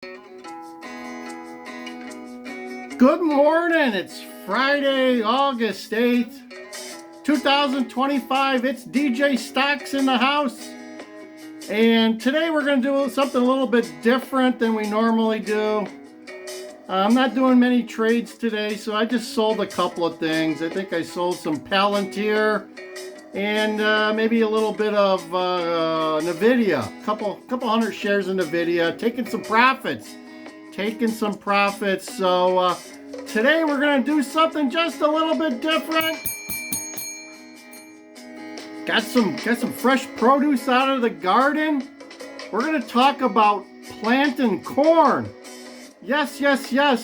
Good morning. It's Friday, August 8th, 2025. It's DJ Stocks in the house. And today we're going to do something a little bit different than we normally do. I'm not doing many trades today, so I just sold a couple of things. I think I sold some Palantir and maybe a little bit of NVIDIA. Couple hundred shares in NVIDIA, taking some profits. So today we're going to do something just a little bit different. Got some fresh produce out of the garden. We're going to talk about planting corn. Yes.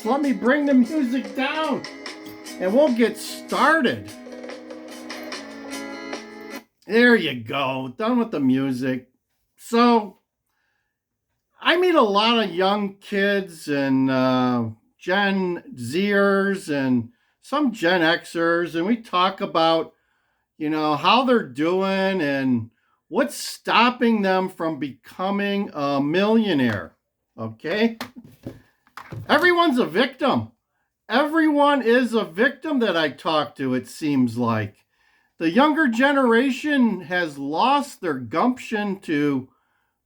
Let me bring the music down and we'll get started. There you go. Done with the music. So I meet a lot of young kids and Gen Zers and some Gen Xers, and we talk about, how they're doing and what's stopping them from becoming a millionaire. Okay? Everyone's a victim. Everyone is a victim that I talk to, it seems like. The younger generation has lost their gumption to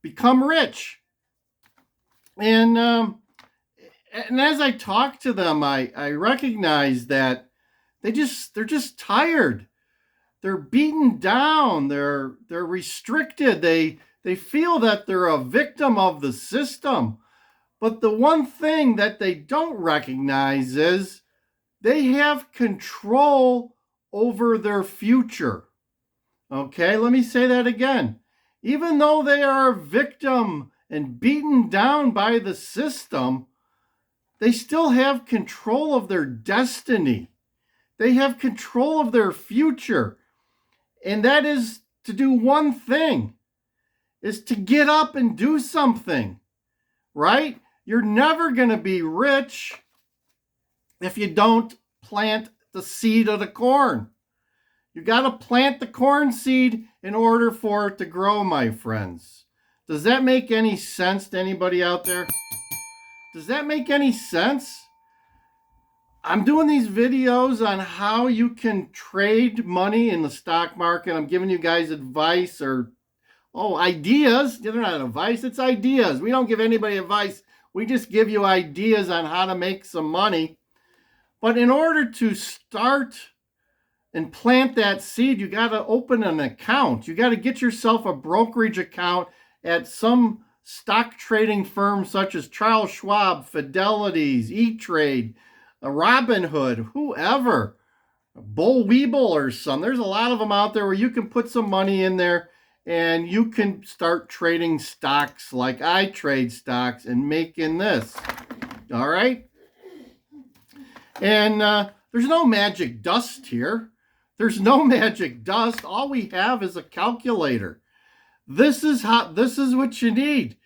become rich. And as I talk to them, I recognize that they're just tired. They're beaten down. They're restricted. They feel that they're a victim of the system. But the one thing that they don't recognize is they have control over their future. Okay, let me say that again. Even though they are a victim and beaten down by the system, they still have control of their destiny. They have control of their future. And that is to do one thing, is to get up and do something, right? You're never going to be rich if you don't plant the seed of the corn. You got to plant the corn seed in order for it to grow, my friends. Does that make any sense to anybody out there? Does that make any sense? I'm doing these videos on how you can trade money in the stock market. I'm giving you guys advice or, ideas. They're not advice, it's ideas. We don't give anybody advice. We just give you ideas on how to make some money. But in order to start and plant that seed, you got to open an account. You got to get yourself a brokerage account at some stock trading firm such as Charles Schwab, Fidelity's, E-Trade, Robinhood, whoever, Bull Weeble or some. There's a lot of them out there where you can put some money in there and you can start trading stocks like I trade stocks and making this. All right? And there's no magic dust here. There's no magic dust. All we have is a calculator. This is what you need.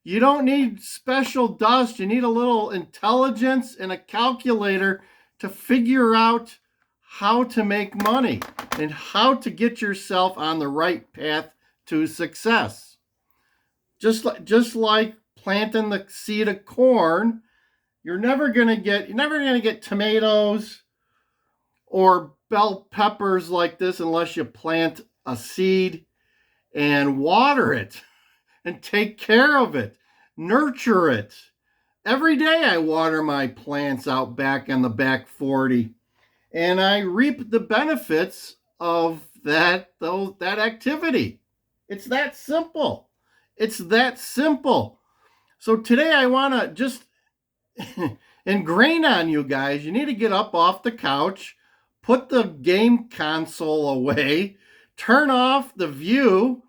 You don't need special dust. You need a little intelligence and a calculator to figure out how to make money and how to get yourself on the right path to success. Just like planting the seed of corn, you're never going to get tomatoes or bell peppers like this unless you plant a seed and water it and take care of it, nurture it. Every day I water my plants out back in the back 40, and I reap the benefits of that activity. It's that simple. So today I want to just ingrain on you guys, you need to get up off the couch, put the game console away, turn off the view,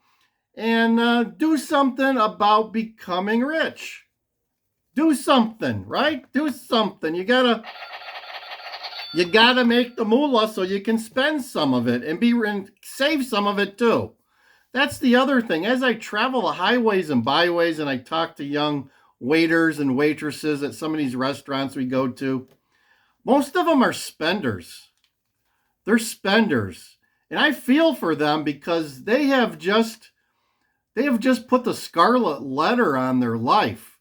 and do something about becoming rich. Do something, right? Do something. You gotta make the moolah so you can spend some of it and save some of it too. That's the other thing. As I travel the highways and byways and I talk to young waiters and waitresses at some of these restaurants we go to, most of them are spenders. They're spenders. And I feel for them because they have just put the scarlet letter on their life.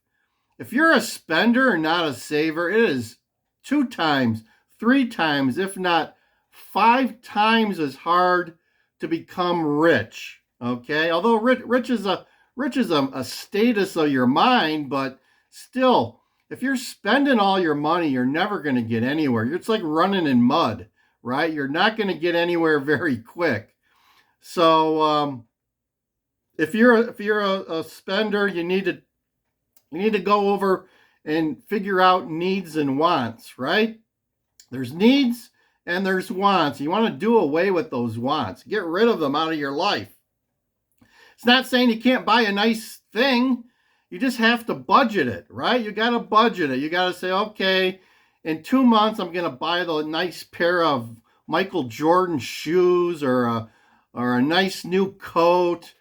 If you're a spender and not a saver, it is 2 times, 3 times, if not 5 times as hard to become rich. Okay, although rich is a status of your mind, but still, if you're spending all your money, you're never going to get anywhere. It's like running in mud, right? You're not going to get anywhere very quick. So if you're a spender, you need to go over and figure out needs and wants, right? There's needs and there's wants. You want to do away with those wants. Get rid of them out of your life. It's not saying you can't buy a nice thing. You just have to budget it, right? You got to budget it. You got to say, okay, in 2 months, I'm going to buy the nice pair of Michael Jordan shoes or a nice new coat.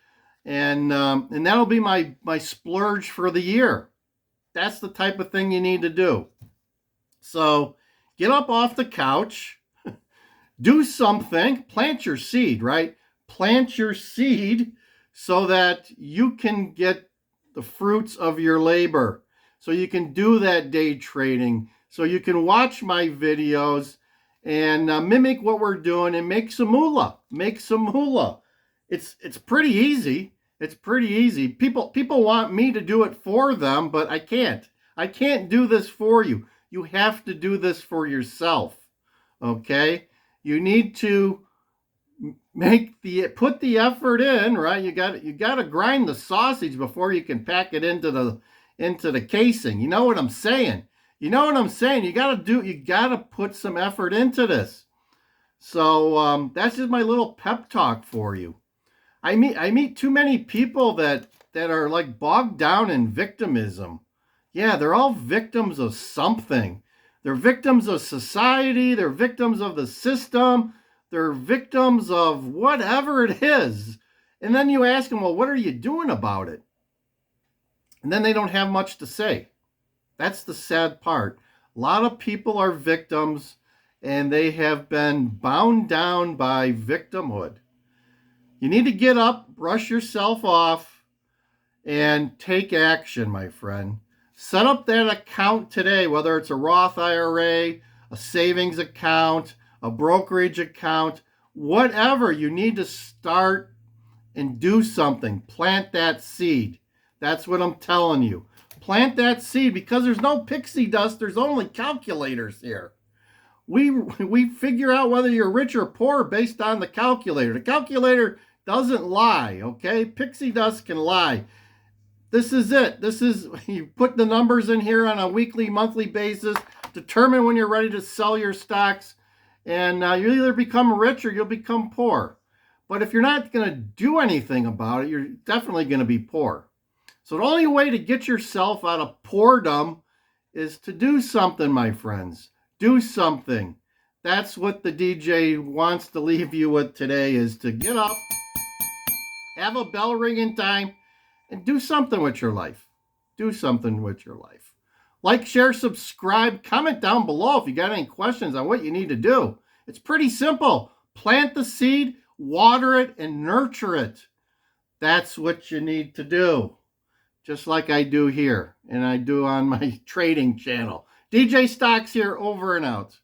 And that'll be my splurge for the year. That's the type of thing you need to do. So get up off the couch, do something, plant your seed, right? Plant your seed so that you can get the fruits of your labor. So you can do that day trading. So you can watch my videos and mimic what we're doing and make some moolah. Make some moolah. It's pretty easy. It's pretty easy. People want me to do it for them, but I can't. I can't do this for you. You have to do this for yourself. Okay? You need to put the effort in, right? You got to grind the sausage before you can pack it into the casing. You know what I'm saying? You got to put some effort into this. So that's just my little pep talk for you. I meet too many people that are like bogged down in victimism. Yeah, they're all victims of something. They're victims of society. They're victims of the system. They're victims of whatever it is. And then you ask them, well, what are you doing about it? And then they don't have much to say. That's the sad part. A lot of people are victims, and they have been bound down by victimhood. You need to get up, brush yourself off, and take action, my friend. Set up that account today, whether it's a Roth IRA, a savings account, a brokerage account, whatever. You need to start and do something. Plant that seed. That's what I'm telling you. Plant that seed, because there's no pixie dust. There's only calculators here. We figure out whether you're rich or poor based on the calculator. The calculator doesn't lie, okay? Pixie dust can lie. This is it. You put the numbers in here on a weekly, monthly basis, determine when you're ready to sell your stocks, and you'll either become rich or you'll become poor. But if you're not going to do anything about it, you're definitely going to be poor. So the only way to get yourself out of poordom is to do something, my friends. Do something. That's what the DJ wants to leave you with today, is to get up, have a bell ringing time, and do something with your life. Do something with your life. Like, share, subscribe, comment down below if you got any questions on what you need to do. It's pretty simple. Plant the seed, water it, and nurture it. That's what you need to do. Just like I do here, and I do on my trading channel. DJ Stocks here, over and out.